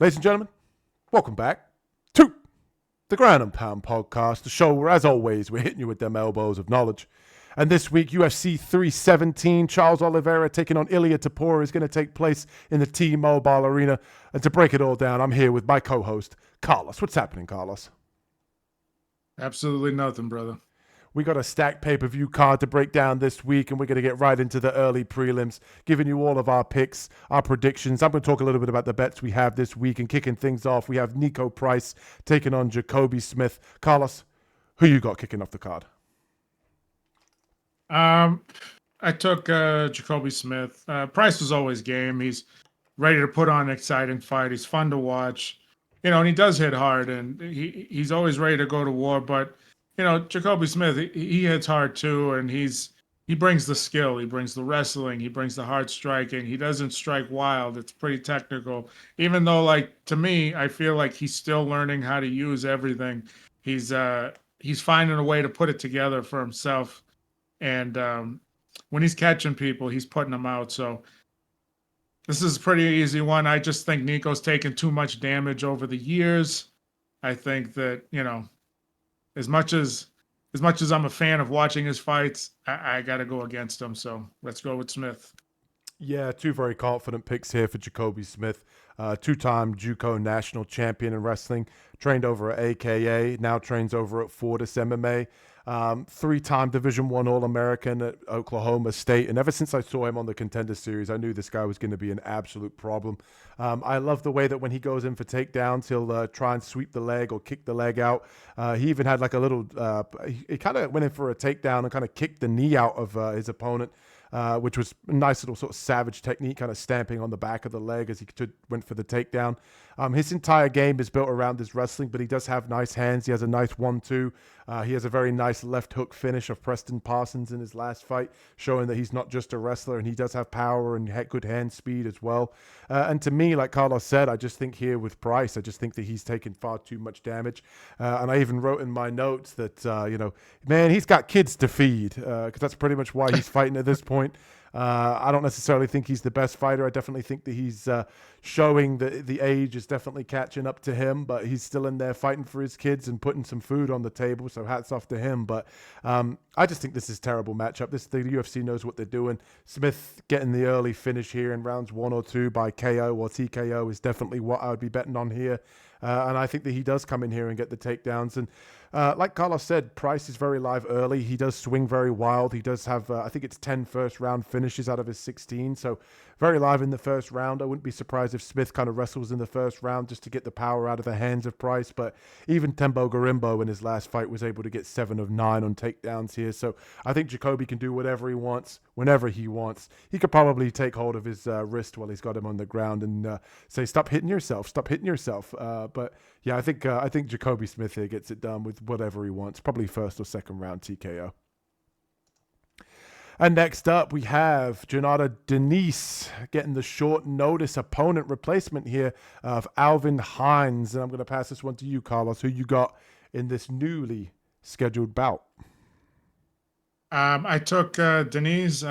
Ladies and gentlemen, welcome back to the Ground and Pound podcast, the show where, as always, we're hitting you with them elbows of knowledge. And this week, UFC 317, Charles Oliveira taking on Ilia Topuria is going to take place in the T-Mobile Arena. And to break it all down, I'm here with my co-host, Carlos. What's happening, Carlos? Absolutely nothing, brother. We got a stacked pay-per-view card to break down this week, and we're going to get right into the early prelims, giving you all of our picks, our predictions. I'm going to talk a little bit about the bets we have this week, and kicking things off, we have Niko Price taking on Jacobe Smith. Carlos, who you got kicking off the card? I took Jacobe Smith. Price was always game. He's ready to put on an exciting fight. He's fun to watch, and he does hit hard, and he's always ready to go to war. But Jacobe Smith, he hits hard too, and he brings the skill, he brings the wrestling, he brings the hard striking. He doesn't strike wild. It's pretty technical. Even though, like, to me, I feel like he's still learning how to use everything. He's finding a way to put it together for himself. And when he's catching people, he's putting them out. So this is a pretty easy one. I just think Niko's taken too much damage over the years. I think that, as much as I'm a fan of watching his fights, I got to go against him. So let's go with Smith. Yeah, two very confident picks here for Jacobe Smith. Two-time JUCO national champion in wrestling, trained over at AKA, now trains over at Fortis MMA. Three-time Division I All-American at Oklahoma State. And ever since I saw him on the Contender Series, I knew this guy was going to be an absolute problem. I love the way that when he goes in for takedowns, he'll try and sweep the leg or kick the leg out. He even had like a little, he kind of went in for a takedown and kind of kicked the knee out of his opponent. Which was a nice little sort of savage technique, kind of stamping on the back of the leg as he went for the takedown. His entire game is built around his wrestling, but he does have nice hands. He has a nice 1-2. He has a very nice left hook finish of Preston Parsons in his last fight, showing that he's not just a wrestler, and he does have power and good hand speed as well. And to me, like Carlos said, I just think here with Price, I just think that he's taken far too much damage. And I even wrote in my notes that, man, he's got kids to feed, because that's pretty much why he's fighting at this point. I don't necessarily think he's the best fighter. I definitely think that he's showing that the age is definitely catching up to him, but he's still in there fighting for his kids and putting some food on the table, so hats off to him. But I just think this is a terrible matchup. The UFC knows what they're doing. Smith getting the early finish here in rounds 1 or 2 by KO or TKO is definitely what I would be betting on here. And I think that he does come in here and get the takedowns. And like Carlos said, Price is very live early. He does swing very wild. He does have, I think it's 10 first-round finishes out of his 16. So very live in the first round. I wouldn't be surprised if Smith kind of wrestles in the first round just to get the power out of the hands of Price. But even Tembo Garimbo in his last fight was able to get 7 of 9 on takedowns here. So I think Jacobe can do whatever he wants, whenever he wants. He could probably take hold of his wrist while he's got him on the ground and say, stop hitting yourself. But yeah, I think Jacobe Smith here gets it done with whatever he wants, probably first or second round TKO. And next up, we have Jhonata Diniz getting the short notice opponent replacement here of Alvin Hines. And I'm going to pass this one to you, Carlos, who you got in this newly scheduled bout. I took Diniz.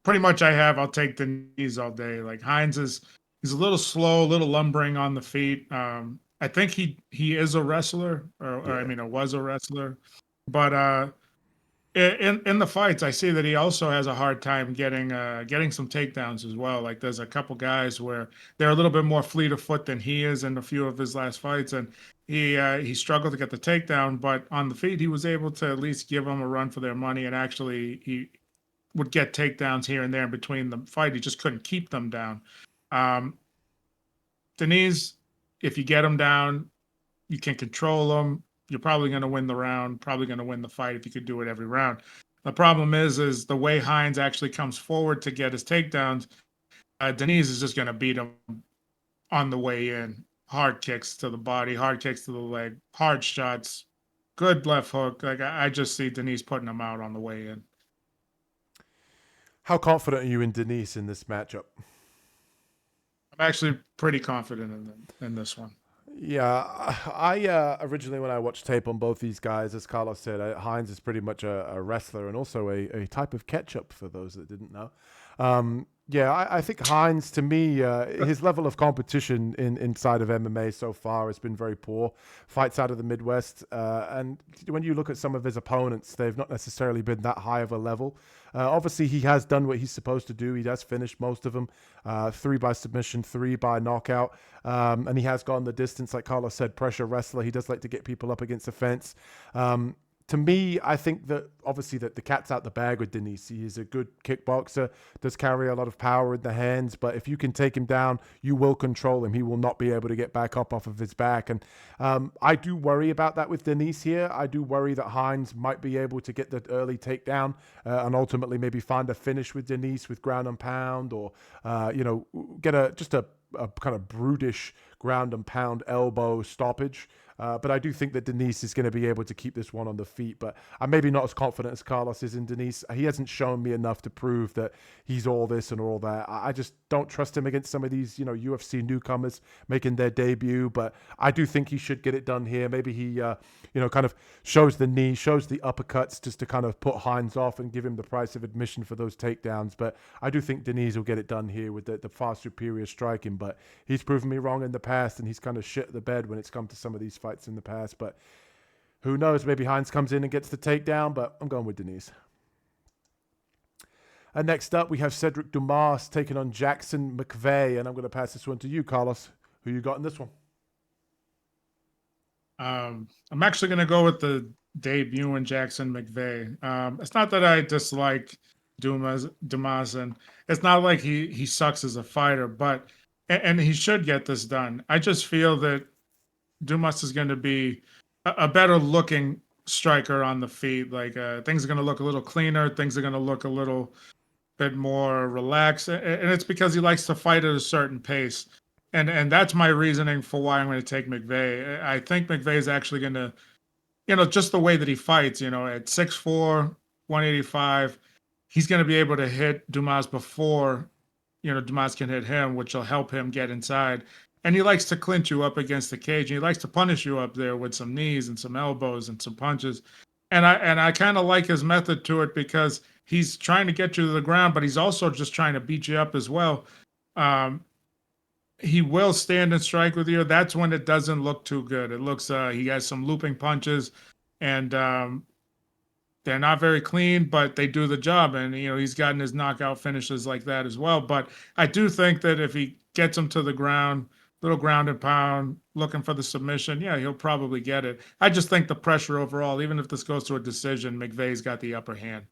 Pretty much I'll take Diniz all day. Like, Hines he's a little slow, a little lumbering on the feet. I think he is a wrestler, was a wrestler. But in the fights, I see that he also has a hard time getting some takedowns as well. Like, there's a couple guys where they're a little bit more fleet of foot than he is in a few of his last fights, and he struggled to get the takedown. But on the feet, he was able to at least give them a run for their money, and actually he would get takedowns here and there in between the fight. He just couldn't keep them down. Diniz, if you get him down, you can control him. You're probably going to win the round, probably going to win the fight if you could do it every round. The problem is the way Hines actually comes forward to get his takedowns, Diniz is just going to beat him on the way in. Hard kicks to the body, hard kicks to the leg, hard shots, good left hook. Like, I just see Diniz putting him out on the way in. How confident are you in Diniz in this matchup? I'm actually pretty confident in this one. Yeah, I originally, when I watched tape on both these guys, as Carlos said, Hines is pretty much a wrestler and also a type of ketchup for those that didn't know. Yeah, I think Hines, to me, his level of competition inside of MMA so far has been very poor. Fights out of the Midwest, and when you look at some of his opponents, they've not necessarily been that high of a level. Obviously, he has done what he's supposed to do. He has finished most of them, 3 by submission, 3 by knockout, and he has gone the distance. Like Carlos said, pressure wrestler. He does like to get people up against the fence. To me, I think that obviously that the cat's out the bag with Diniz. He is a good kickboxer, does carry a lot of power in the hands, but if you can take him down, you will control him. He will not be able to get back up off of his back. And I do worry about that with Diniz here. I do worry that Hines might be able to get the early takedown and ultimately maybe find a finish with Diniz with ground and pound, or, get a kind of brutish ground and pound elbow stoppage. But I do think that Diniz is going to be able to keep this one on the feet. But I'm maybe not as confident as Carlos is in Diniz. He hasn't shown me enough to prove that he's all this and all that. I just don't trust him against some of these, UFC newcomers making their debut. But I do think he should get it done here. Maybe he, kind of shows the knee, shows the uppercuts just to kind of put Hines off and give him the price of admission for those takedowns. But I do think Diniz will get it done here with the far superior striking. But he's proven me wrong in the past, and he's kind of shit the bed when it's come to some of these fights in the past. But who knows? Maybe Hines comes in and gets the takedown, but I'm going with Diniz. And next up, we have Cedric Dumas taking on Jackson McVey. And I'm going to pass this one to you, Carlos. Who you got in this one? I'm actually going to go with the debut in Jackson McVey. It's not that I dislike Dumas, and it's not like he sucks as a fighter, but and he should get this done. I just feel that Dumas is going to be a better looking striker on the feet. Like things are going to look a little cleaner. Things are going to look a little bit more relaxed, and it's because he likes to fight at a certain pace. And that's my reasoning for why I'm going to take McVey. I think McVey is actually going to, just the way that he fights, at 6'4", 185, he's going to be able to hit Dumas before, Dumas can hit him, which will help him get inside. And he likes to clinch you up against the cage. And he likes to punish you up there with some knees and some elbows and some punches. And I kind of like his method to it because he's trying to get you to the ground, but he's also just trying to beat you up as well. He will stand and strike with you. That's when it doesn't look too good. It looks he has some looping punches, and they're not very clean, but they do the job. And he's gotten his knockout finishes like that as well. But I do think that if he gets him to the ground, little ground and pound, looking for the submission, yeah, he'll probably get it. I just think the pressure overall, even if this goes to a decision, McVey's got the upper hand.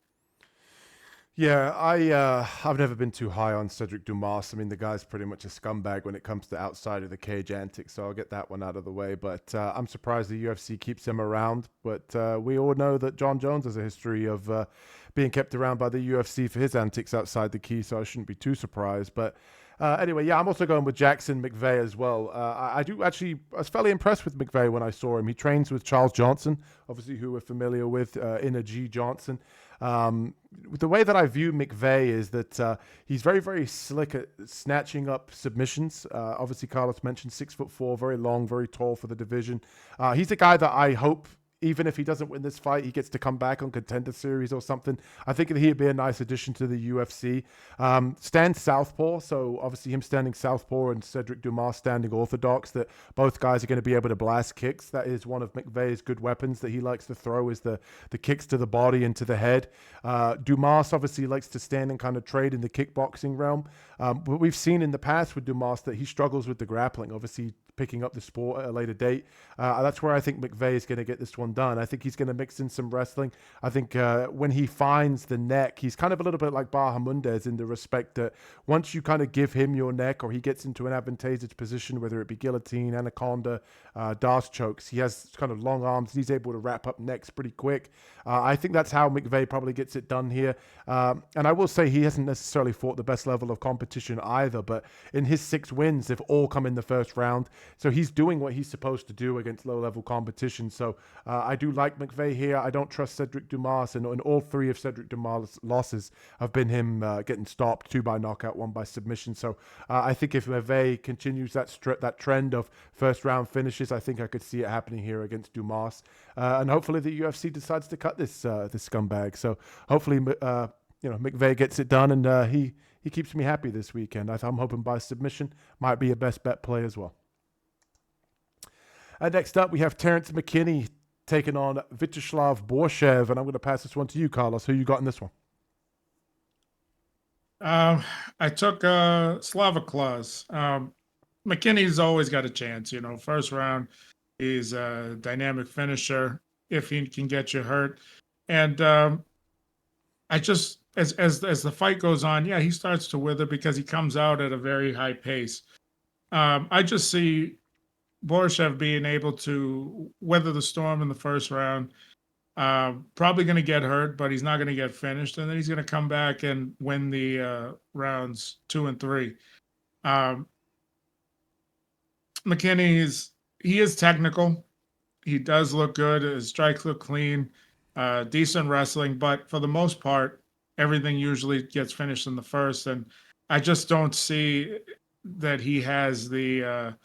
Yeah, I've never been too high on Cedric Dumas. I mean, the guy's pretty much a scumbag when it comes to outside of the cage antics, so I'll get that one out of the way. But I'm surprised the UFC keeps him around. But we all know that John Jones has a history of being kept around by the UFC for his antics outside the key, so I shouldn't be too surprised. But anyway, yeah, I'm also going with Jackson McVey as well. I was fairly impressed with McVey when I saw him. He trains with Charles Johnson, obviously, who we're familiar with, Inner G Johnson. The way that I view McVey is that he's very, very slick at snatching up submissions. Obviously, Carlos mentioned 6'4", very long, very tall for the division. He's a guy that I hope, even if he doesn't win this fight, he gets to come back on Contender Series or something. I think that he'd be a nice addition to the UFC. Stands southpaw, so obviously him standing southpaw and Cedric Dumas standing orthodox, that both guys are going to be able to blast kicks. That is one of McVey's good weapons that he likes to throw, is the kicks to the body and to the head. Dumas obviously likes to stand and kind of trade in the kickboxing realm. But we've seen in the past with Dumas that he struggles with the grappling. Obviously, picking up the sport at a later date. That's where I think McVey is going to get this one done. I think he's going to mix in some wrestling. I think when he finds the neck, he's kind of a little bit like Barhamundez in the respect that once you kind of give him your neck, or he gets into an advantageous position, whether it be guillotine, anaconda, Das chokes, he has kind of long arms. He's able to wrap up necks pretty quick. I think that's how McVey probably gets it done here. And I will say he hasn't necessarily fought the best level of competition either, but in his 6 wins, they've all come in the first round. So he's doing what he's supposed to do against low-level competition. So I do like McVey here. I don't trust Cedric Dumas, and all 3 of Cedric Dumas' losses have been him getting stopped, 2 by knockout, 1 by submission. So I think if McVey continues that trend of first-round finishes, I think I could see it happening here against Dumas. And hopefully the UFC decides to cut this scumbag. So hopefully McVey gets it done, and he keeps me happy this weekend. I'm hoping by submission. Might be a best bet play as well. Next up, we have Terrance McKinney taking on Viacheslav Borshchev, and I'm going to pass this one to you, Carlos. Who you got in this one? I took Slava Claus. McKinney's always got a chance. First round, he's a dynamic finisher if he can get you hurt. And I just as the fight goes on, yeah, he starts to wither because he comes out at a very high pace. I just see Borshchev being able to weather the storm in the first round. Probably going to get hurt, but he's not going to get finished, and then he's going to come back and win the rounds 2 and 3. McKinney is technical. He does look good. His strikes look clean. Decent wrestling, but for the most part, everything usually gets finished in the first, and I just don't see that he has the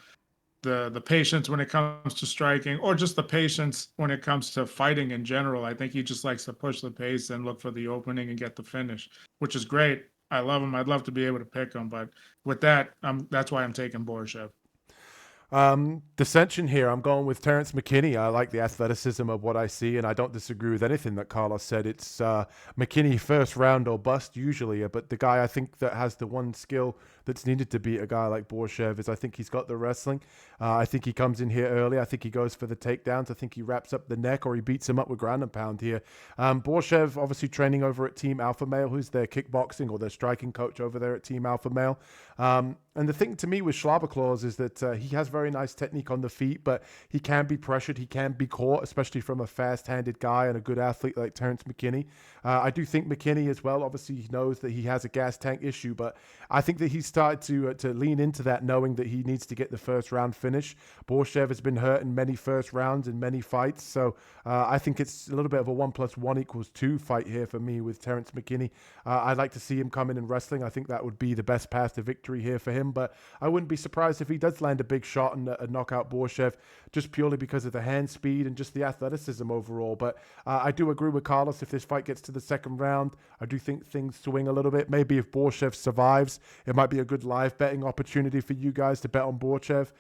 patience when it comes to striking, or just the patience when it comes to fighting in general. I think he just likes to push the pace and look for the opening and get the finish, which is great. I love him. I'd love to be able to pick him, but with that, that's why I'm taking Borshchev. Dissension here. I'm going with Terrance McKinney. I like the athleticism of what I see, and I don't disagree with anything that Carlos said. It's McKinney first round or bust usually, but the guy I think that has the one skill that's needed to beat a guy like Borshchev is I think he's got the wrestling. I think he comes in here early. I think he goes for the takedowns. I think he wraps up the neck or he beats him up with ground and pound here. Borshchev obviously training over at Team Alpha Male, who's their kickboxing or their striking coach over there at Team Alpha Male. And the thing to me with Slava Claus is that he has very nice technique on the feet, but he can be pressured. He can be caught, especially from a fast-handed guy and a good athlete like Terrance McKinney. I do think McKinney as well, obviously he knows that he has a gas tank issue, but I think that he's started to lean into that, knowing that he needs to get the first round finish. Borshchev has been hurt in many first rounds in many fights, so I think it's a little bit of a 1 + 1 = 2 fight here for me with Terrance McKinney. I'd like to see him come in and wrestling. I think that would be the best path to victory here for him, but I wouldn't be surprised if he does land a big shot and knock out Borshchev just purely because of the hand speed and just the athleticism overall. But I do agree with Carlos. If this fight gets to the second round, I do think things swing a little bit. Maybe if Borshchev survives, it might be a good live betting opportunity for you guys to bet on Borshchev,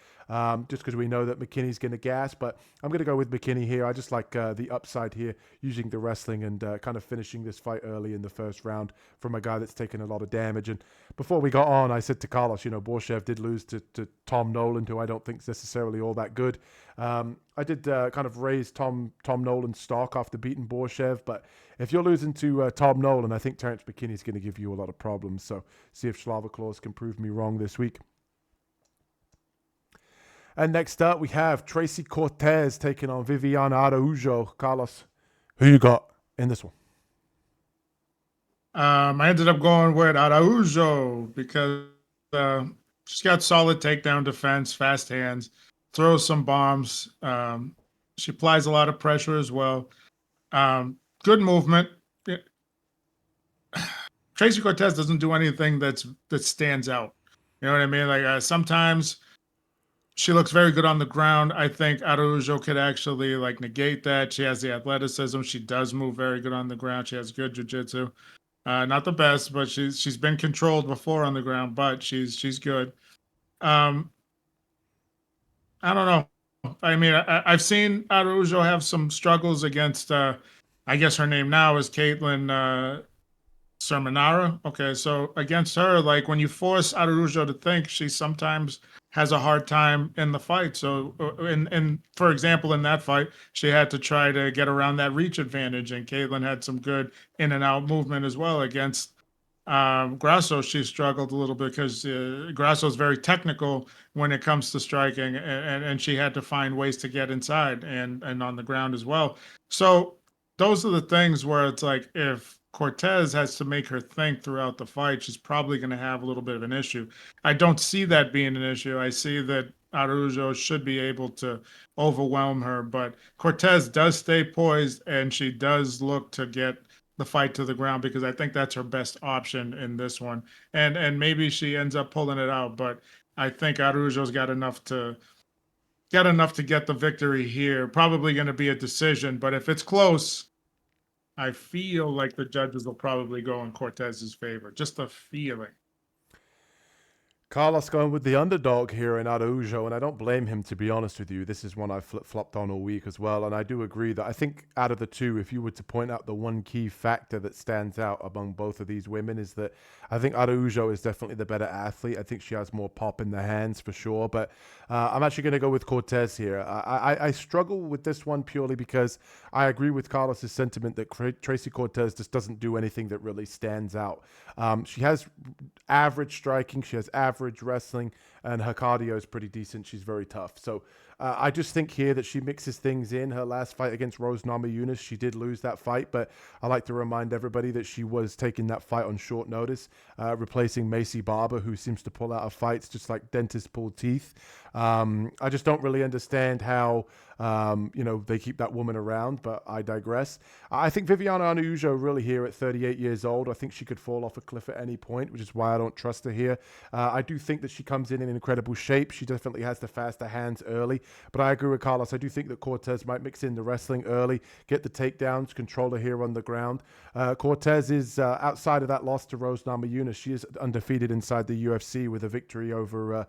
just because we know that McKinney's going to gas. But I'm going to go with McKinney here. I just like the upside here, using the wrestling and kind of finishing this fight early in the first round from a guy that's taken a lot of damage. And before we got on, I said to Carlos, Borshchev did lose to Tom Nolan, who I don't think is necessarily all that good. I did kind of raise Tom Nolan's stock after beating Borshchev, but if you're losing to Tom Nolan, I think Terrance McKinney is going to give you a lot of problems. So see if Slava Claus can prove me wrong this week. And next up, we have Tracy Cortez taking on Viviane Araujo. Carlos, who you got in this one? I ended up going with Araujo because she's got solid takedown defense, fast hands, throws some bombs. She applies a lot of pressure as well. Good movement. Tracy Cortez doesn't do anything that stands out. You know what I mean? Like sometimes she looks very good on the ground. I think Araujo could actually negate that. She has the athleticism. She does move very good on the ground. She has good jiu-jitsu. Not the best, but she's been controlled before on the ground, but she's good. I don't know. I mean, I've seen Araujo have some struggles against, I guess her name now is Caitlin Sermonara. Okay, so against her, when you force Araujo to think, she sometimes has a hard time in the fight. So, and for example, in that fight, she had to try to get around that reach advantage, and Caitlin had some good in and out movement as well. Against Grasso, she struggled a little bit because Grasso is very technical when it comes to striking, and she had to find ways to get inside and on the ground as well. So those are the things where it's like, if Cortez has to make her think throughout the fight, she's probably going to have a little bit of an issue. I don't see that being an issue. I see that Araujo should be able to overwhelm her, but Cortez does stay poised, and she does look to get the fight to the ground, because I think that's her best option in this one. And maybe she ends up pulling it out, but I think Araujo's got enough to get the victory here. Probably going to be a decision, but if it's close, I feel like the judges will probably go in Cortez's favor. Just a feeling. Carlos going with the underdog here in Araujo, and I don't blame him, to be honest with you. This is one I flip-flopped on all week as well, and I do agree that I think out of the two, if you were to point out the one key factor that stands out among both of these women is that I think Araujo is definitely the better athlete. I think she has more pop in the hands for sure, but I'm actually going to go with Cortez here. I struggle with this one purely because I agree with Carlos's sentiment that Tracy Cortez just doesn't do anything that really stands out. She has average striking, she has average wrestling, and her cardio is pretty decent. She's very tough. So I just think here that she mixes things in. Her last fight against Rose Namajunas, she did lose that fight, but I like to remind everybody that she was taking that fight on short notice, replacing Macy Barber, who seems to pull out of fights just like dentists pull teeth. I just don't really understand how they keep that woman around, but I digress. I think Viviane Araujo really here at 38 years old. I think she could fall off a cliff at any point, which is why I don't trust her here. I do think that she comes in incredible shape. She definitely has the faster hands early, but I agree with Carlos. I do think that Cortez might mix in the wrestling early, get the takedowns, control her here on the ground. Cortez is, outside of that loss to Rose Namajunas, she is undefeated inside the UFC with a victory over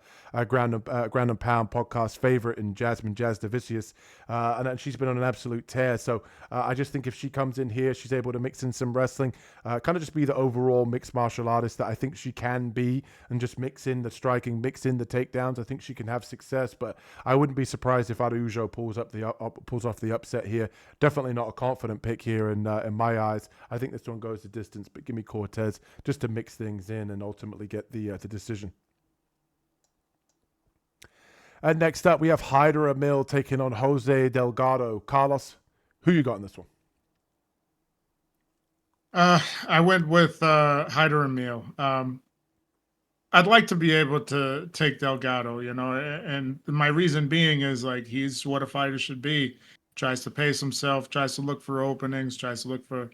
ground and pound podcast favorite in Jasmine Jasdavicius. And she's been on an absolute tear. So I just think if she comes in here, she's able to mix in some wrestling, kind of just be the overall mixed martial artist that I think she can be, and just mix in the striking, mix in the takedowns. I think she can have success, but I wouldn't be surprised if Araujo pulls off the upset here. Definitely not a confident pick here in my eyes. I think this one goes the distance, but give me Cortez just to mix things in and ultimately get the decision. And next up, we have Hyder Amil taking on Jose Delgado. Carlos, who you got in this one? I went with Hyder Amil. I'd like to be able to take Delgado, and my reason being is like he's what a fighter should be. Tries to pace himself, tries to look for openings, tries to look for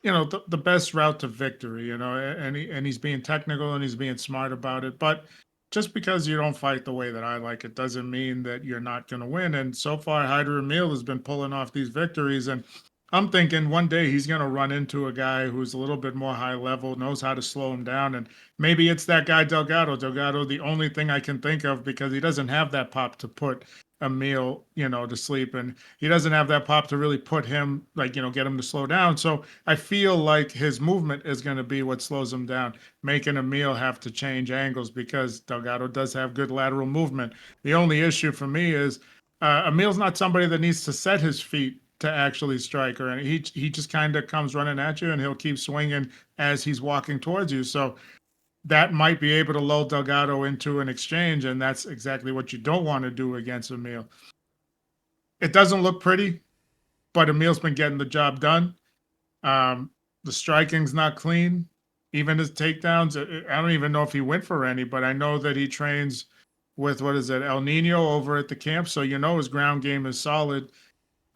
the best route to victory, and he's being technical and he's being smart about it. But just because you don't fight the way that I like it doesn't mean that you're not going to win. And so far, Hyder Amil has been pulling off these victories. And I'm thinking one day he's going to run into a guy who's a little bit more high level, knows how to slow him down. And maybe it's that guy, Delgado. Delgado, the only thing I can think of, because he doesn't have that pop to put Amil, to sleep. And he doesn't have that pop to really put him, get him to slow down. So I feel like his movement is going to be what slows him down, making Amil have to change angles, because Delgado does have good lateral movement. The only issue for me is Amil's not somebody that needs to set his feet to actually strike, or he just kind of comes running at you and he'll keep swinging as he's walking towards you. So that might be able to lull Delgado into an exchange, and that's exactly what you don't want to do against Amil. It doesn't look pretty, but Amil's been getting the job done. The striking's not clean. Even his takedowns, I don't even know if he went for any, but I know that he trains with, El Nino over at the camp, so his ground game is solid.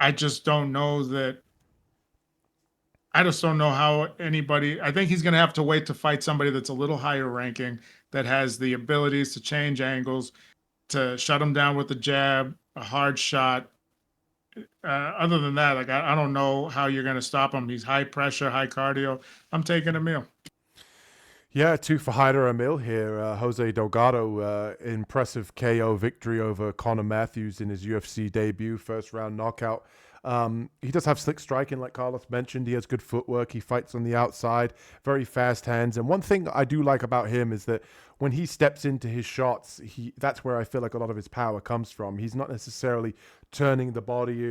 I just don't know how anybody. I think he's going to have to wait to fight somebody that's a little higher ranking, that has the abilities to change angles, to shut him down with a jab, a hard shot. Other than that, I don't know how you're going to stop him. He's high pressure, high cardio. I'm taking Amil. Yeah, 2 for Hyder Amil here. Jose Delgado, impressive KO victory over Conor Matthews in his UFC debut, first round knockout. He does have slick striking, like Carlos mentioned. He has good footwork. He fights on the outside, very fast hands. And one thing I do like about him is that when he steps into his shots, that's where I feel like a lot of his power comes from. He's not necessarily turning the body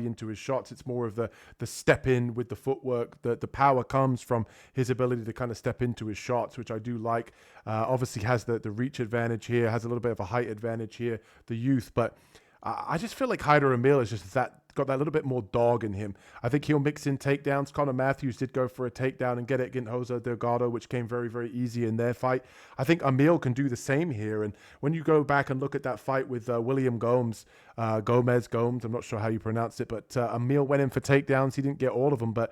into his shots. It's more of the step in with the footwork. The power comes from his ability to kind of step into his shots, which I do like. Obviously has the reach advantage here, has a little bit of a height advantage here, the youth, but I just feel like Hyder Amil is just got that little bit more dog in him. I think he'll mix in takedowns. Conor Matthews did go for a takedown and get it against Jose Delgado, which came very, very easy in their fight. I think Amil can do the same here. And when you go back and look at that fight with William Gomes, I'm not sure how you pronounce it, but Amil went in for takedowns. He didn't get all of them, but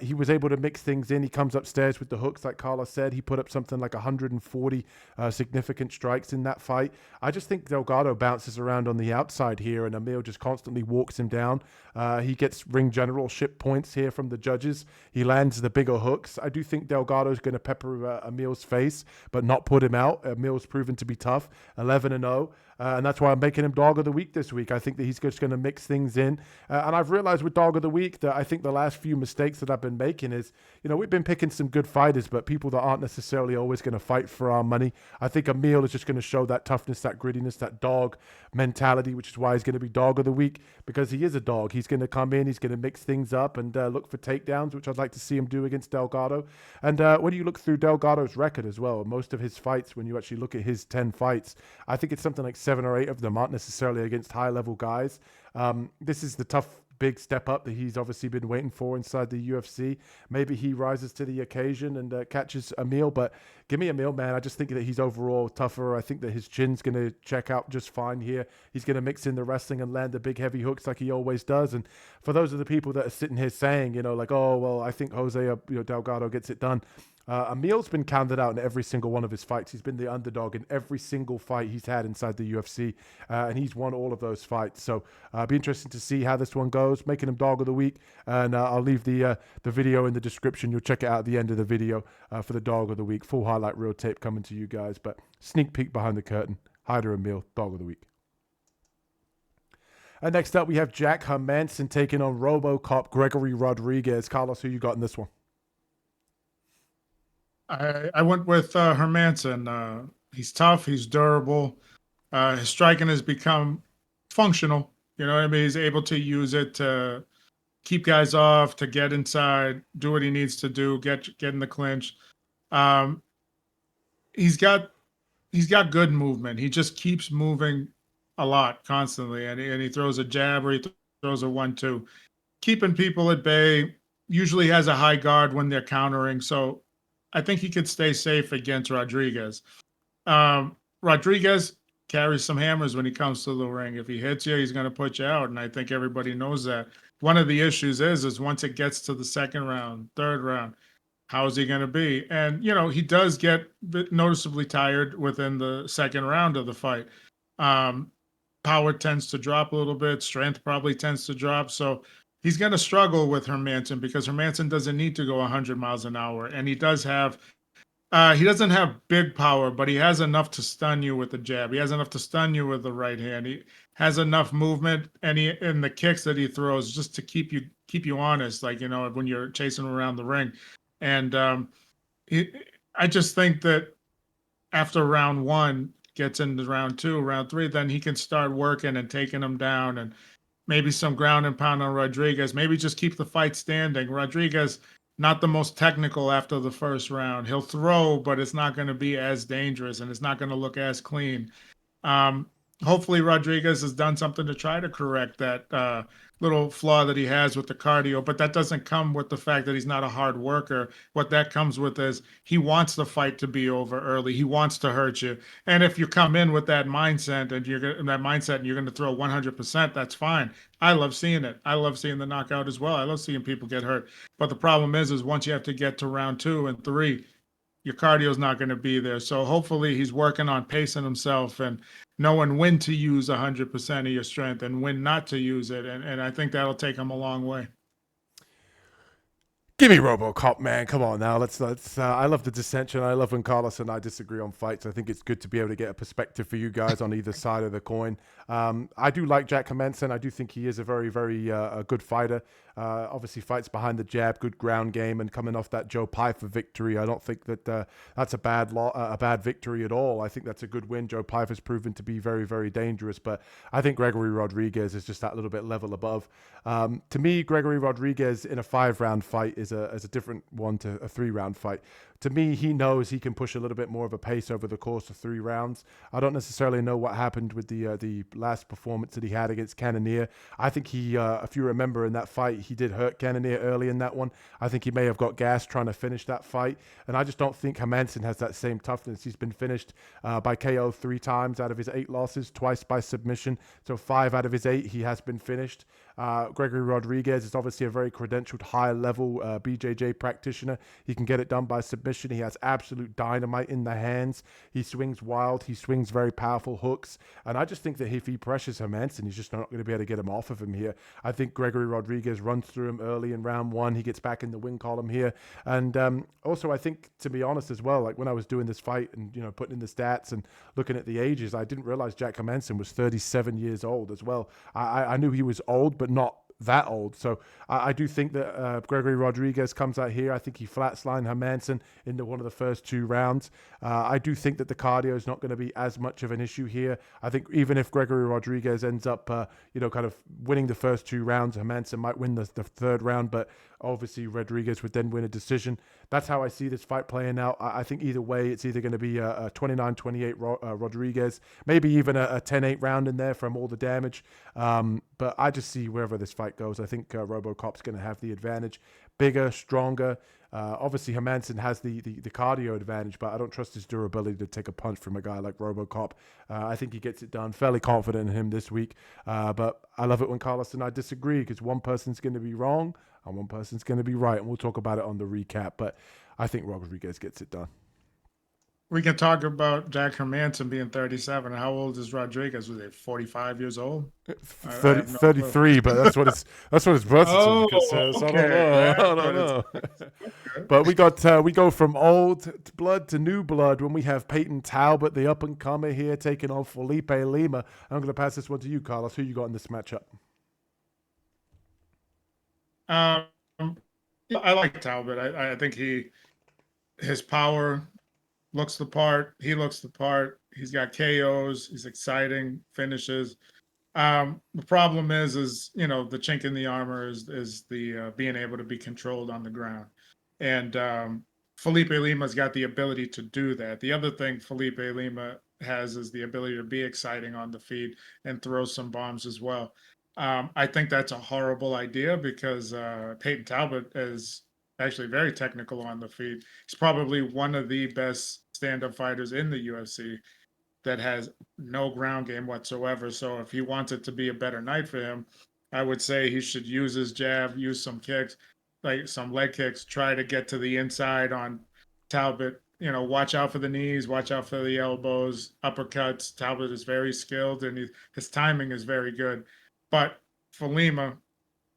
he was able to mix things in. He comes upstairs with the hooks, like Carlos said. He put up something like 140 significant strikes in that fight. I just think Delgado bounces around on the outside here, and Amil just constantly walks him down. down. He gets ring generalship points here from the judges. He lands the bigger hooks. I do think Delgado's going to pepper Amil's face, but not put him out. Amil's proven to be tough, 11-0. And that's why I'm making him dog of the week this week. I think that he's just going to mix things in. And I've realized with dog of the week that I think the last few mistakes that I've been making is, we've been picking some good fighters, but people that aren't necessarily always going to fight for our money. I think Amil is just going to show that toughness, that grittiness, that dog mentality, which is why he's going to be dog of the week, because he is a dog. He's going to come in, he's going to mix things up and look for takedowns, which I'd like to see him do against Delgado. And when you look through Delgado's record as well, most of his fights, when you actually look at his 10 fights, I think it's something like 7 or 8 of them aren't necessarily against high-level guys. This is the tough, big step up that he's obviously been waiting for inside the UFC. Maybe he rises to the occasion and catches Amil, but give me Amil, man. I just think that he's overall tougher. I think that his chin's going to check out just fine here. He's going to mix in the wrestling and land the big heavy hooks like he always does. And for those of the people that are sitting here saying, oh, well, I think Jose Delgado gets it done. Amil's been counted out in every single one of his fights. He's been the underdog in every single fight he's had inside the UFC, and he's won all of those fights. So be interesting to see how this one goes, making him dog of the week. And I'll leave the video in the description. You'll check it out at the end of the video for the dog of the week. Full highlight reel tape coming to you guys, but sneak peek behind the curtain. Hyder Amil, dog of the week. And next up, we have Jack Hermansson taking on RoboCop Gregory Rodrigues. Carlos, who you got in this one? I went with Hermansson. He's tough. He's durable. His striking has become functional. You know what I mean? He's able to use it to keep guys off, to get inside, do what he needs to do, get in the clinch. He's got good movement. He just keeps moving a lot constantly, and he throws a jab or he throws a 1-2, keeping people at bay. Usually has a high guard when they're countering, so I think he could stay safe against Rodrigues. Rodrigues carries some hammers when he comes to the ring. If he hits you, he's going to put you out, and I think everybody knows that. One of the issues is once it gets to the second round, third round, how is he going to be? And, he does get noticeably tired within the second round of the fight. Power tends to drop a little bit. Strength probably tends to drop. So he's going to struggle with Hermansson because Hermansson doesn't need to go 100 miles an hour. And he doesn't have big power, but he has enough to stun you with the jab. He has enough to stun you with the right hand. He has enough movement and the kicks that he throws just to keep you honest, like, when you're chasing around the ring. And I just think that after round 1 gets into round 2, round 3, then he can start working and taking them down, and maybe some ground and pound on Rodrigues. Maybe just keep the fight standing. Rodrigues, not the most technical after the first round. He'll throw, but it's not going to be as dangerous, and it's not going to look as clean. Hopefully Rodrigues has done something to try to correct that little flaw that he has with the cardio, but that doesn't come with the fact that he's not a hard worker. What that comes with is he wants the fight to be over early. He wants to hurt you. And if you come in with that mindset and you're going to throw 100%, that's fine. I love seeing it. I love seeing the knockout as well. I love seeing people get hurt. But the problem is once you have to get to round 2 and 3, your cardio is not going to be there. So hopefully he's working on pacing himself and knowing when to use 100% of your strength and when not to use it. And I think that'll take him a long way. Give me RoboCop, man. Come on now. Let's. I love the dissension. I love when Carlos and I disagree on fights. I think it's good to be able to get a perspective for you guys on either side of the coin. I do like Jack Hermansson. I do think he is a very, very good fighter. Obviously fights behind the jab, good ground game, and coming off that Joe Pyfer victory, I don't think that that's a bad victory at all. I think that's a good win. Joe Pyfer's proven to be very, very dangerous, but I think Gregory Rodrigues is just that little bit level above. To me, Gregory Rodrigues in a 5-round fight is a different one to a 3-round fight. To me, he knows he can push a little bit more of a pace over the course of 3 rounds. I don't necessarily know what happened with the last performance that he had against Cannonier. I think he, if you remember in that fight, he did hurt Cannonier early in that one. I think he may have got gassed trying to finish that fight. And I just don't think Hermansson has that same toughness. He's been finished by KO 3 times out of his 8 losses, twice by submission. So 5 out of his 8, he has been finished. Gregory Rodrigues is obviously a very credentialed, high-level BJJ practitioner. He can get it done by submission. He has absolute dynamite in the hands. He swings wild. He swings very powerful hooks. And I just think that if he pressures Hermansson, he's just not going to be able to get him off of him here. I think Gregory Rodrigues runs through him early in round one. He gets back in the win column here. And also, I think, to be honest as well, like when I was doing this fight and, putting in the stats and looking at the ages, I didn't realize Jack Hermansson was 37 years old as well. I knew he was old, but not that old. So I do think that Gregory Rodrigues comes out here. I think he flatslined Hermansson into one of the first 2 rounds. I do think that the cardio is not going to be as much of an issue here. I think even if Gregory Rodrigues ends up, kind of winning the first 2 rounds, Hermansson might win the third round, but obviously Rodrigues would then win a decision. That's how I see this fight playing out. I think either way, it's either going to be a 29-28 Rodrigues, maybe even a 10-8 round in there from all the damage. But I just see wherever this fight goes. I think RoboCop's going to have the advantage. Bigger, stronger. Obviously, Hermansson has the cardio advantage, but I don't trust his durability to take a punch from a guy like RoboCop. I think he gets it done. Fairly confident in him this week. But I love it when Carlos and I disagree because one person's going to be wrong and one person's going to be right. And we'll talk about it on the recap. But I think Rodrigues gets it done. We can talk about Jack Hermansson being 37. How old is Rodrigues? Was he 45 years old? 33, but that's what his birth certificate says. Okay. I don't know. But we go from old blood to new blood when we have Payton Talbott, the up and comer here, taking on Felipe Lima. I'm going to pass this one to you, Carlos. Who you got in this matchup? I like Talbot. I think his power looks the part. He looks the part. He's got KOs. He's exciting finishes. The problem is the chink in the armor is the being able to be controlled on the ground. And Felipe Lima's got the ability to do that. The other thing Felipe Lima has is the ability to be exciting on the feet and throw some bombs as well. I think that's a horrible idea because Payton Talbot is actually very technical on the feet. He's probably one of the best stand-up fighters in the UFC that has no ground game whatsoever. So if he wants it to be a better night for him, I would say he should use his jab, use some kicks, like some leg kicks, try to get to the inside on Talbot. Watch out for the knees, watch out for the elbows, uppercuts. Talbot is very skilled and his timing is very good. But for Lima,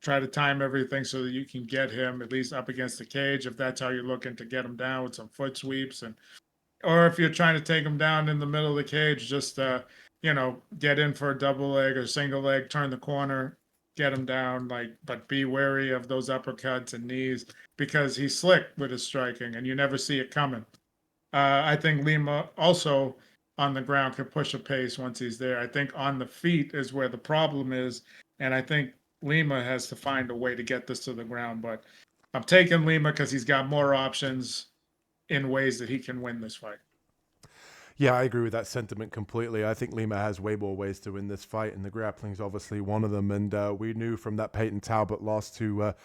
try to time everything so that you can get him at least up against the cage if that's how you're looking to get him down with some foot sweeps or if you're trying to take him down in the middle of the cage, just get in for a double leg or single leg, turn the corner, get him down, but be wary of those uppercuts and knees because he's slick with his striking and you never see it coming. I think Lima also on the ground can push a pace once he's there. I think on the feet is where the problem is, and I think Lima has to find a way to get this to the ground, but I'm taking Lima because he's got more options in ways that he can win this fight. Yeah, I agree with that sentiment completely. I think Lima has way more ways to win this fight, and the grappling is obviously one of them. And we knew from that Payton Talbot loss to,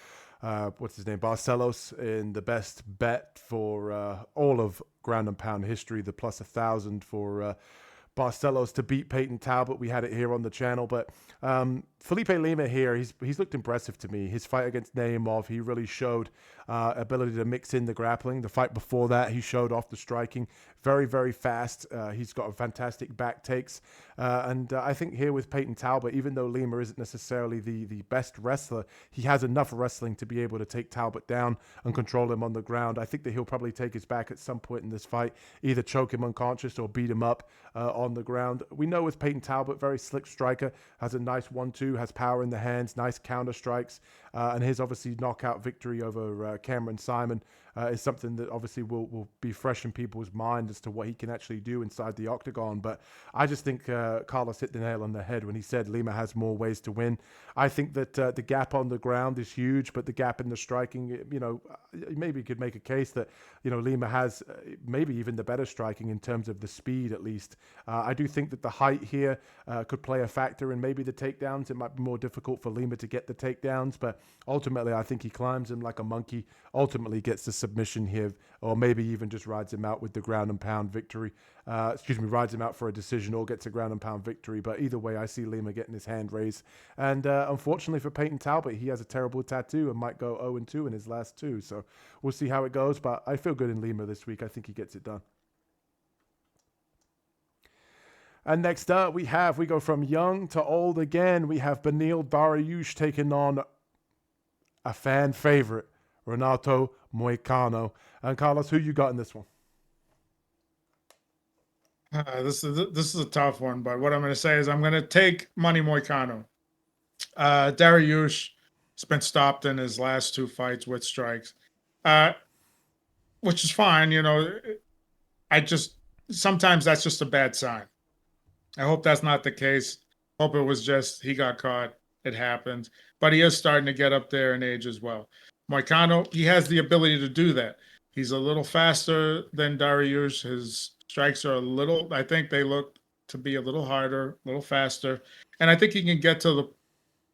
Barcelos in the best bet for all of ground and pound history, the plus 1,000 for Barcelos to beat Payton Talbot. We had it here on the channel, but Felipe Lima here, he's looked impressive to me. His fight against Naimov, he really showed ability to mix in the grappling. The fight before that, he showed off the striking. Very, very fast. He's got a fantastic back takes. And I think here with Payton Talbot, even though Lima isn't necessarily the best wrestler, he has enough wrestling to be able to take Talbot down and control him on the ground. I think that he'll probably take his back at some point in this fight, either choke him unconscious or beat him up on the ground. We know with Payton Talbot, very slick striker, has a nice 1-2, has power in the hands, nice counter strikes. And his obviously knockout victory over Cameron Simon is something that obviously will be fresh in people's mind as to what he can actually do inside the octagon. But I just think Carlos hit the nail on the head when he said Lima has more ways to win. I think that the gap on the ground is huge, but the gap in the striking, maybe you could make a case that, Lima has maybe even the better striking in terms of the speed at least. I do think that the height here could play a factor in maybe the takedowns. It might be more difficult for Lima to get the takedowns, but ultimately I think he climbs him like a monkey, ultimately gets the submission submission here, or maybe even just rides him out with the ground and pound victory. Rides him out for a decision or gets a ground and pound victory. But either way, I see Lima getting his hand raised. And unfortunately for Payton Talbott, he has a terrible tattoo and might go 0-2 in his last two. So we'll see how it goes. But I feel good in Lima this week. I think he gets it done. And next up, we go from young to old again. We have Beneil Dariush taking on a fan favorite, Renato Moicano. And Carlos, who you got in this one? This is a tough one, but what I'm going to say is I'm going to take Money Moicano. Dariush has been stopped in his last two fights with strikes, which is fine. Sometimes that's just a bad sign. I hope that's not the case. Hope it was just he got caught. It happens. But he is starting to get up there in age as well. Moicano, he has the ability to do that. He's a little faster than Dariush. His strikes are I think they look to be a little harder, a little faster. And I think he can get to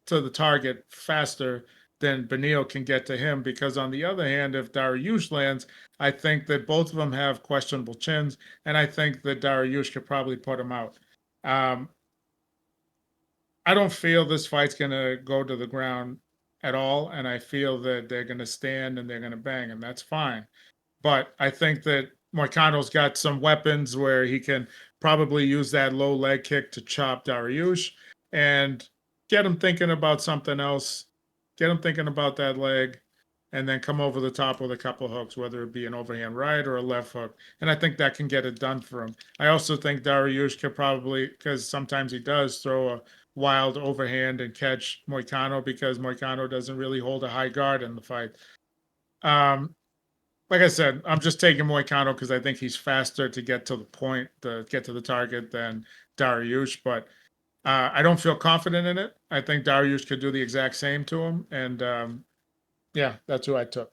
the target faster than Beneil can get to him, because on the other hand, if Dariush lands, I think that both of them have questionable chins, and I think that Dariush could probably put him out. I don't feel this fight's going to go to the ground at all, and I feel that they're going to stand and they're going to bang, and that's fine. But I think that Moicano's got some weapons where he can probably use that low leg kick to chop Dariush and get him thinking about something else, get him thinking about that leg, and then come over the top with a couple hooks, whether it be an overhand right or a left hook. And I think that can get it done for him. I also think Dariush could probably, because sometimes he does, throw a wild overhand and catch Moicano, because Moicano doesn't really hold a high guard in the fight. Like I said, I'm just taking Moicano because I think he's faster to get to the point, to get to the target, than Dariush. But I don't feel confident in it. I think Dariush could do the exact same to him. And yeah, that's who I took.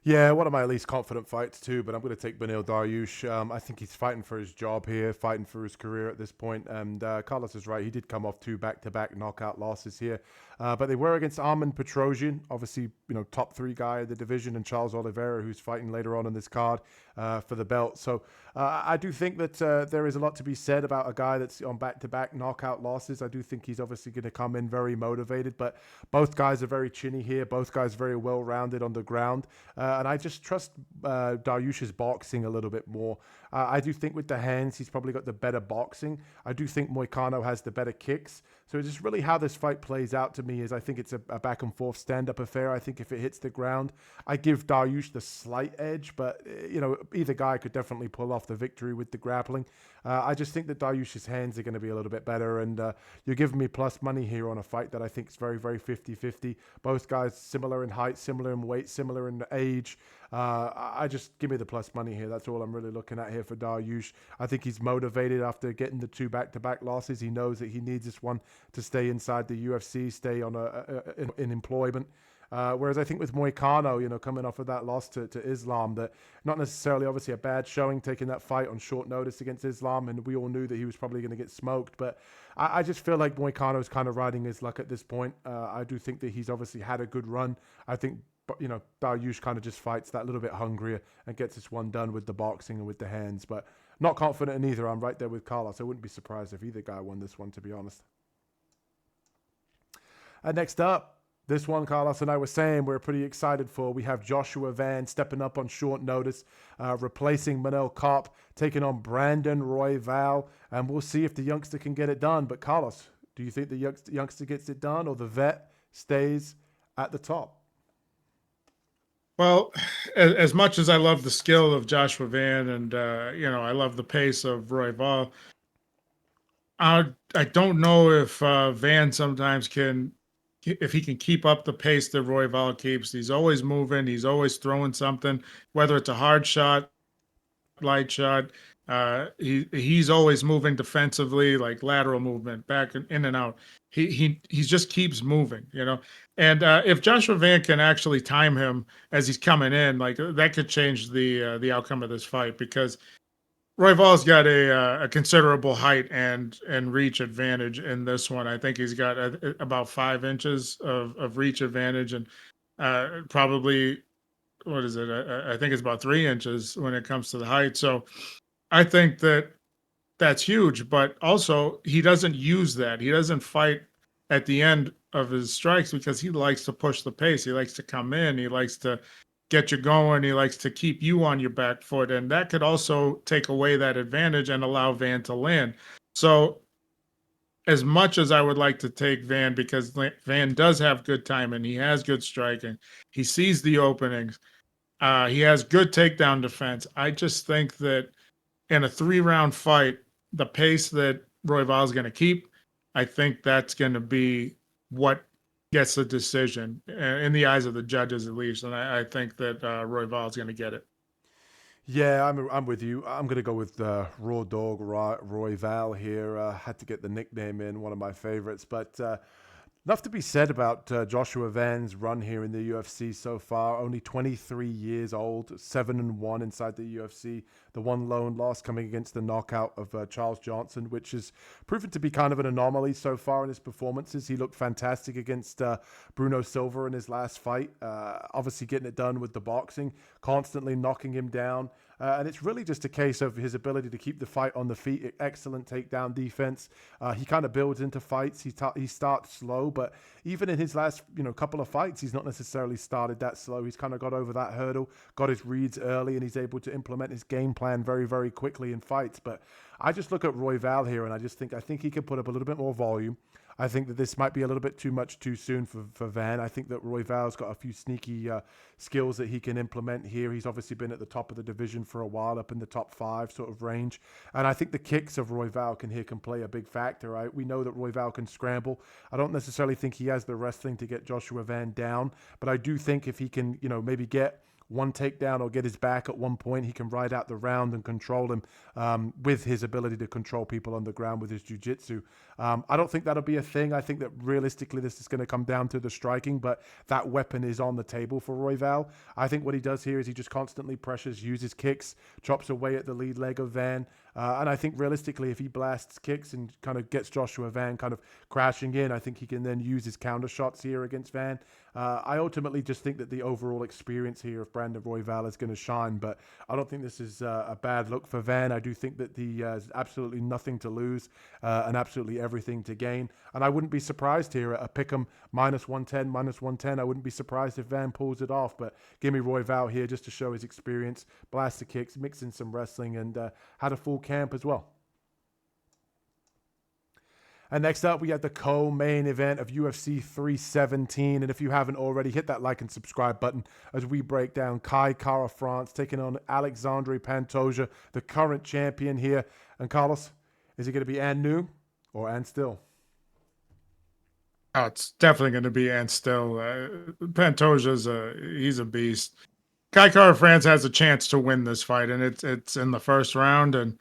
Yeah, one of my least confident fights too, but I'm going to take Beneil Dariush. I think he's fighting for his job here, fighting for his career at this point. And Carlos is right. He did come off 2 back-to-back knockout losses here. But they were against Armin Petrosian, obviously, top 3 guy of the division, and Charles Oliveira, who's fighting later on in this card for the belt. So I do think that there is a lot to be said about a guy that's on back-to-back knockout losses. I do think he's obviously going to come in very motivated, but both guys are very chinny here. Both guys very well-rounded on the ground. And I just trust Dariush's boxing a little bit more. I do think with the hands, he's probably got the better boxing. I do think Moicano has the better kicks. So it's just really how this fight plays out to me is I think it's a back and forth stand-up affair. I think if it hits the ground, I give Dariush the slight edge, but either guy could definitely pull off the victory with the grappling. I just think that Dariush's hands are going to be a little bit better, and you're giving me plus money here on a fight that I think is very, very 50-50. Both guys similar in height, similar in weight, similar in age. I just give me the plus money here. That's all I'm really looking at here for Dariush. I think he's motivated after getting the 2 back-to-back losses. He knows that he needs this one to stay inside the UFC, stay on in employment. Whereas I think with Moicano, coming off of that loss to Islam, that not necessarily obviously a bad showing, taking that fight on short notice against Islam, and we all knew that he was probably going to get smoked. But I just feel like Moicano's kind of riding his luck at this point. I do think that he's obviously had a good run. I think, Dariush kind of just fights that little bit hungrier and gets this one done with the boxing and with the hands. But not confident in either. I'm right there with Carlos. I wouldn't be surprised if either guy won this one, to be honest. And next up, this one, Carlos and I were saying we're pretty excited for. We have Joshua Van stepping up on short notice, replacing Manel Kopp, taking on Brandon Royval, and we'll see if the youngster can get it done. But Carlos, do you think the youngster gets it done, or the vet stays at the top? Well, as much as I love the skill of Joshua Van, and I love the pace of Royval, I don't know if Van sometimes if he can keep up the pace that Royval keeps. He's always moving. He's always throwing something, whether it's a hard shot, light shot. He's always moving defensively, like lateral movement, back and in and out. He just keeps moving, And if Joshua Van can actually time him as he's coming in, like that could change the outcome of this fight, because Royval's got a considerable height and reach advantage in this one. I think he's got about 5 inches of reach advantage, and probably what is it? I think it's about 3 inches when it comes to the height. So I think that's huge, but also he doesn't use that. He doesn't fight at the end of his strikes because he likes to push the pace. He likes to come in. He likes to get you going. He likes to keep you on your back foot. And that could also take away that advantage and allow Van to land. So as much as I would like to take Van, because Van does have good timing, he has good striking, he sees the openings, he has good takedown defense. I just think that in a 3-round fight, the pace that Royval is going to keep, I think that's going to be what gets the decision in the eyes of the judges, at least. And I think that Royval is going to get it. Yeah, I'm with you. I'm going to go with Raw Dog Royval here. Had to get the nickname in, one of my favorites. But enough to be said about Joshua Van's run here in the UFC so far. Only 23 years old, 7-1 inside the UFC. The one lone loss coming against the knockout of Charles Johnson, which has proven to be kind of an anomaly so far in his performances. He looked fantastic against Bruno Silva in his last fight. Obviously getting it done with the boxing, constantly knocking him down. And it's really just a case of his ability to keep the fight on the feet. Excellent takedown defense. He kind of builds into fights. He starts slow, but even in his last couple of fights, he's not necessarily started that slow. He's kind of got over that hurdle, got his reads early, and he's able to implement his game plan very, very quickly in fights. But I just look at Royval here, and I think he can put up a little bit more volume. I think that this might be a little bit too much too soon for Van. I think that Royval's got a few sneaky skills that he can implement here. He's obviously been at the top of the division for a while, up in the top 5 sort of range. And I think the kicks of Royval can play a big factor, right? We know that Royval can scramble. I don't necessarily think he has the wrestling to get Joshua Van down, but I do think if he can, maybe get one takedown or get his back at one point, he can ride out the round and control him with his ability to control people on the ground with his jiu-jitsu. I don't think that'll be a thing. I think that realistically this is going to come down to the striking, but that weapon is on the table for Royval. I think what he does here is he just constantly pressures, uses kicks, chops away at the lead leg of Van. And I think realistically, if he blasts kicks and kind of gets Joshua Van kind of crashing in, I think he can then use his counter shots here against Van. I ultimately just think that the overall experience here of Brandon Royval is going to shine, but I don't think this is a bad look for Van. I do think that he has absolutely nothing to lose and absolutely everything to gain. And I wouldn't be surprised here at a pick'em -110. I wouldn't be surprised if Van pulls it off, but give me Royval here just to show his experience, blast the kicks, mix in some wrestling, and had a full camp as well. And next up, we have the co-main event of UFC 317. And if you haven't already, hit that like and subscribe button as we break down Kai Kara-France taking on Alexandre Pantoja, the current champion here. And Carlos, is it going to be and new or and still? Oh, it's definitely going to be and still. Pantoja's he's a beast. Kai Kara-France has a chance to win this fight, and it's in the first round. And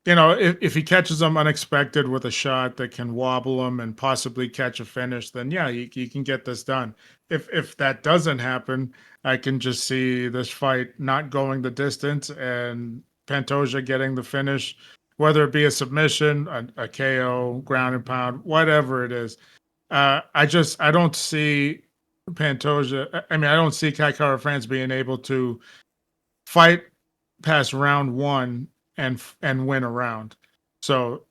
if he catches him unexpected with a shot that can wobble him and possibly catch a finish, then yeah, he can get this done. If that doesn't happen, I can just see this fight not going the distance and Pantoja getting the finish, whether it be a submission, a KO, ground and pound, whatever it is. I don't see Pantoja. I don't see Kai Kara-France being able to fight past round 1 and win a round. So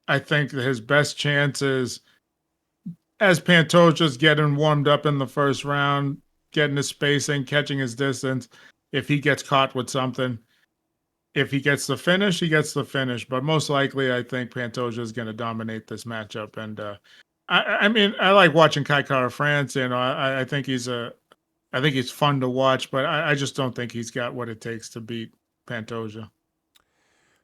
I think that his best chance is as Pantoja's getting warmed up in the first round, getting his spacing, catching his distance. If he gets caught with something, if he gets the finish, he gets the finish. But most likely, I think Pantoja is going to dominate this matchup. And I like watching Kai Kara-France. I think he's fun to watch, but I just don't think he's got what it takes to beat Pantoja.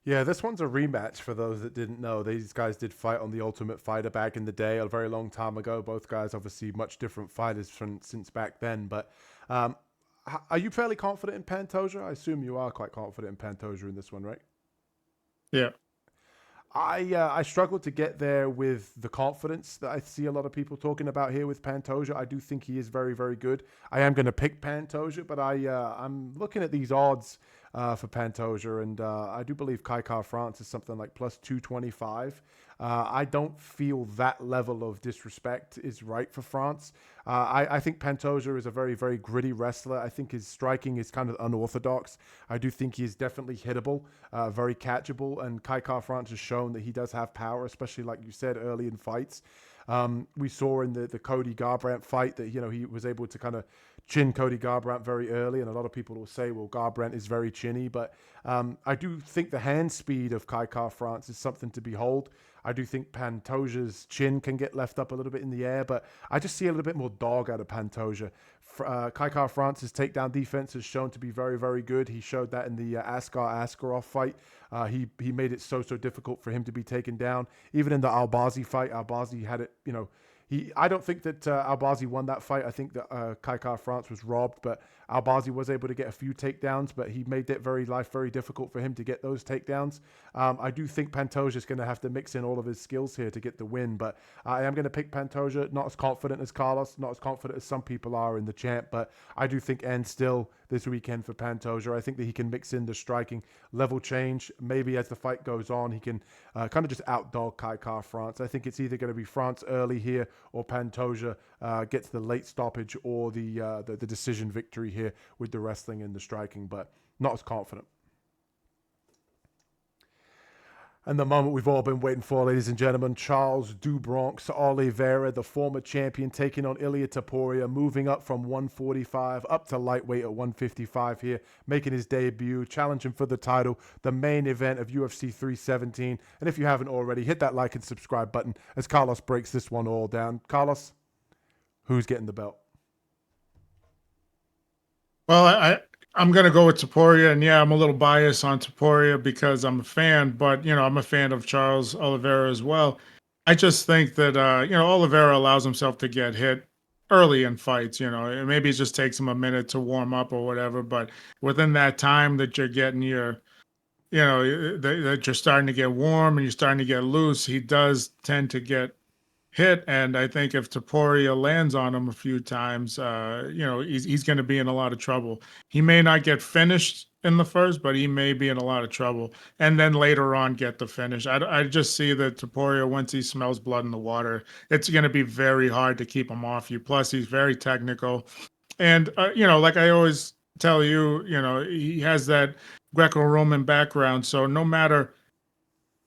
Yeah, this one's a rematch for those that didn't know. These guys did fight on The Ultimate Fighter back in the day, a very long time ago. Both guys obviously much different fighters since back then. But are you fairly confident in Pantoja? I assume you are quite confident in Pantoja in this one, right? Yeah. I struggle to get there with the confidence that I see a lot of people talking about here with Pantoja. I do think he is very, very good. I am going to pick Pantoja, but I'm looking at these odds for Pantoja, and I do believe Kai France is something like plus 225. I don't feel that level of disrespect is right for France. I think Pantoja is a very, very gritty wrestler. I think his striking is kind of unorthodox. I do think he is definitely hittable, very catchable, and Kai France has shown that he does have power, especially like you said early in fights. We saw in the Cody Garbrandt fight that, you know, he was able to kind of chin Cody Garbrandt very early, and a lot of people will say, well, Garbrandt is very chinny, but I do think the hand speed of Kai France is something to behold. I do think Pantoja's chin can get left up a little bit in the air, but I just see a little bit more dog out of Pantoja. Kai France's takedown defense has shown to be very, very good. He showed that in the Askarov fight. He made it so difficult for him to be taken down. Even in the Albazi fight, Albazi had it, you know, I don't think that Albazi won that fight. I think that Kai France was robbed, but Albazi was able to get a few takedowns, but he made that life very difficult for him to get those takedowns. I do think Pantoja is going to have to mix in all of his skills here to get the win, but I am going to pick Pantoja. Not as confident as Carlos, not as confident as some people are in the champ, but I do think and still this weekend for Pantoja. I think that he can mix in the striking level change. Maybe as the fight goes on, he can kind of just outdog Kai France. I think it's either going to be France early here or Pantoja gets the late stoppage or the decision victory here with the wrestling and the striking, but not as confident. And the moment we've all been waiting for, ladies and gentlemen, Charles Oliveira, the former champion, taking on Ilia Topuria, moving up from 145 up to lightweight at 155 here, making his debut, challenging for the title, the main event of UFC 317. And if you haven't already, hit that like and subscribe button as Carlos breaks this one all down. Carlos, who's getting the belt? Well, I'm going to go with Topuria, and yeah, I'm a little biased on Topuria because I'm a fan, but, you know, I'm a fan of Charles Oliveira as well. I just think that, you know, Oliveira allows himself to get hit early in fights, you know, and maybe it just takes him a minute to warm up or whatever, but within that time that you're getting your, you know, that you're starting to get warm and you're starting to get loose, he does tend to get hit, and I think if Topuria lands on him a few times, you know, he's going to be in a lot of trouble. He may not get finished in the first, but he may be in a lot of trouble, and then later on get the finish. I just see that Topuria, once he smells blood in the water, it's going to be very hard to keep him off you. Plus, he's very technical, and you know, like I always tell you, you know, he has that Greco-Roman background, so no matter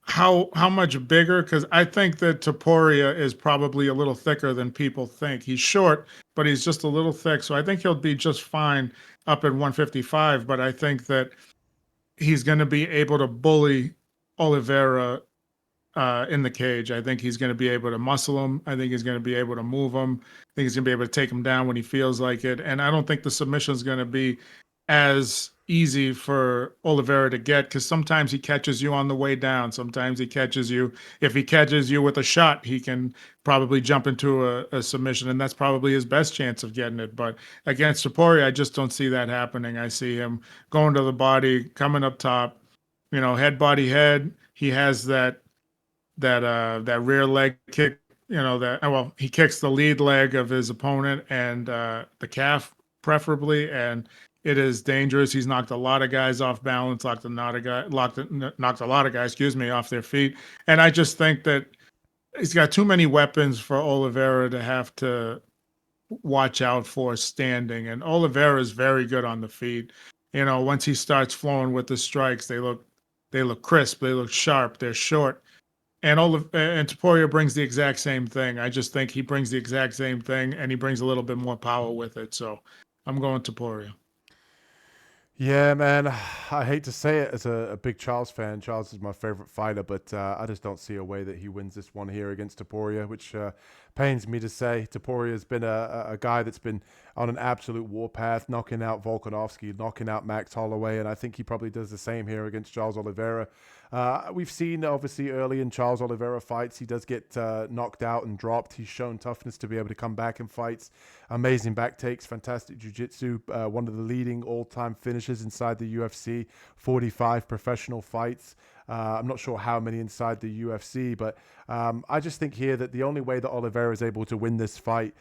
how much bigger, because I think that Topuria is probably a little thicker than people think. He's short, but he's just a little thick, so I think he'll be just fine up at 155, but I think that he's going to be able to bully Oliveira in the cage. I think he's going to be able to muscle him. I think he's going to be able to move him. I think he's going to be able to take him down when he feels like it, and I don't think the submission is going to be as easy for Oliveira to get, because sometimes he catches you on the way down. Sometimes he catches you. If he catches you with a shot, he can probably jump into a submission, and that's probably his best chance of getting it. But against Topuria, I just don't see that happening. I see him going to the body, coming up top, you know, head, body, head. He has that rear leg kick, you know, well, he kicks the lead leg of his opponent and the calf preferably, and it is dangerous. He's knocked a lot of guys off balance, knocked a lot of guys, off their feet. And I just think that he's got too many weapons for Oliveira to have to watch out for standing. And Oliveira is very good on the feet. You know, once he starts flowing with the strikes, they look crisp, they look sharp, they're short. And Topuria brings the exact same thing. I just think he brings the exact same thing, and he brings a little bit more power with it. So I'm going Topuria. Yeah, man, I hate to say it as a big Charles fan. Charles is my favorite fighter, but I just don't see a way that he wins this one here against Topuria, which pains me to say. Topuria has been a guy that's been on an absolute warpath, knocking out Volkanovski, knocking out Max Holloway, and I think he probably does the same here against Charles Oliveira. We've seen, obviously, early in Charles Oliveira fights, he does get knocked out and dropped. He's shown toughness to be able to come back in fights. Amazing back takes, fantastic jiu-jitsu, one of the leading all-time finishers inside the UFC, 45 professional fights. I'm not sure how many inside the UFC, but I just think here that the only way that Oliveira is able to win this fight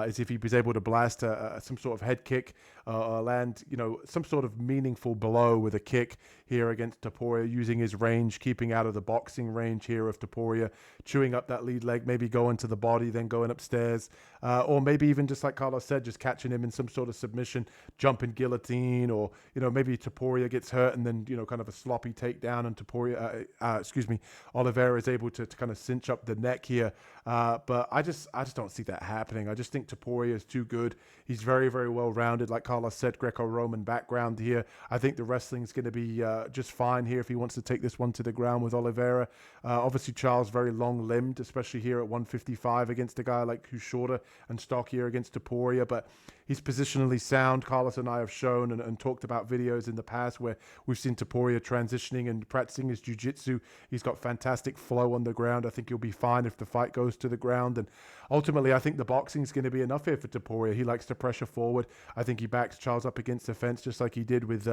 is if he was able to blast some sort of head kick or land, some sort of meaningful blow with a kick here against Topuria, using his range, keeping out of the boxing range here of Topuria, chewing up that lead leg, maybe going to the body, then going upstairs, or maybe even just like Carlos said, just catching him in some sort of submission, jumping guillotine, or maybe Topuria gets hurt and then kind of a sloppy takedown, and Oliveira is able to kind of cinch up the neck here. But I just don't see that happening. I just think Topuria is too good. He's very, very well rounded, like Carlos said, Greco-Roman background here. I think the wrestling is going to be just fine here if he wants to take this one to the ground with Oliveira. Obviously, Charles very long-limbed, especially here at 155 against a guy like who's shorter and stockier against Topuria, but he's positionally sound. Carlos and I have shown and talked about videos in the past where we've seen Topuria transitioning and practicing his jiu-jitsu. He's got fantastic flow on the ground. I think he'll be fine if the fight goes to the ground. And ultimately, I think the boxing is going to be enough here for Topuria. He likes to pressure forward. I think he backs Charles up against the fence just like he did with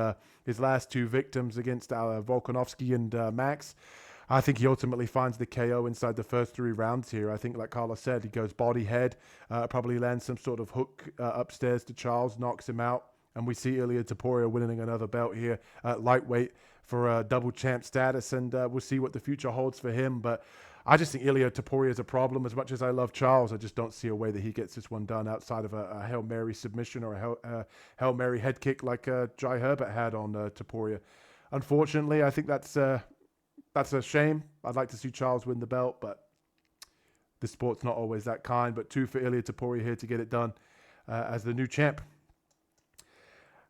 his last two victims against Volkanovski and Max. I think he ultimately finds the KO inside the first 3 rounds here. I think, like Carlos said, he goes body head, probably lands some sort of hook upstairs to Charles, knocks him out, and we see Ilia Topuria winning another belt here at lightweight for a double champ status, and we'll see what the future holds for him. But I just think Ilia Topuria is a problem. As much as I love Charles, I just don't see a way that he gets this one done outside of a Hail Mary submission or a Hail Mary head kick like Jai Herbert had on Topuria. Unfortunately, I think that's a shame. I'd like to see Charles win the belt, but the sport's not always that kind. But 2 for Ilia Topuria here to get it done as the new champ.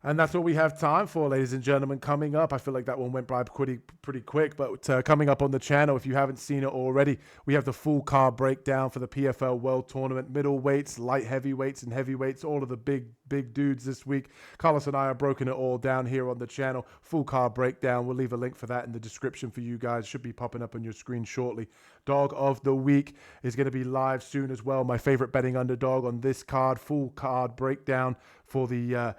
And that's what we have time for, ladies and gentlemen. Coming up, I feel like that one went by pretty quick, but coming up on the channel, if you haven't seen it already, we have the full card breakdown for the PFL World Tournament, middleweights, light heavyweights, and heavyweights, all of the big dudes this week. Carlos and I are broken it all down here on the channel. Full card breakdown. We'll leave a link for that in the description for you guys. Should be popping up on your screen shortly. Dog of the week is going to be live soon as well. My favorite betting underdog on this card. Full card breakdown for the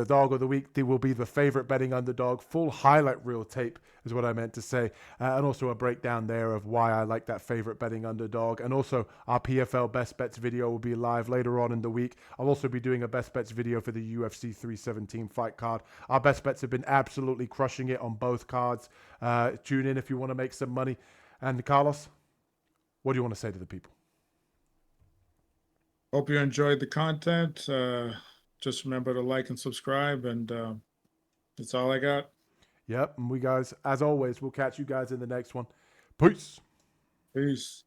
dog of the week. There will be the favorite betting underdog. Full highlight reel tape is what I meant to say. And also a breakdown there of why I like that favorite betting underdog. And also our PFL best bets video will be live later on in the week. I'll also be doing a best bets video for the UFC 317 fight card. Our best bets have been absolutely crushing it on both cards. Tune in if you want to make some money. And Carlos, what do you want to say to the people? Hope you enjoyed the content. Just remember to like and subscribe, and that's all I got. Yep, and we guys, as always, we'll catch you guys in the next one. Peace. Peace.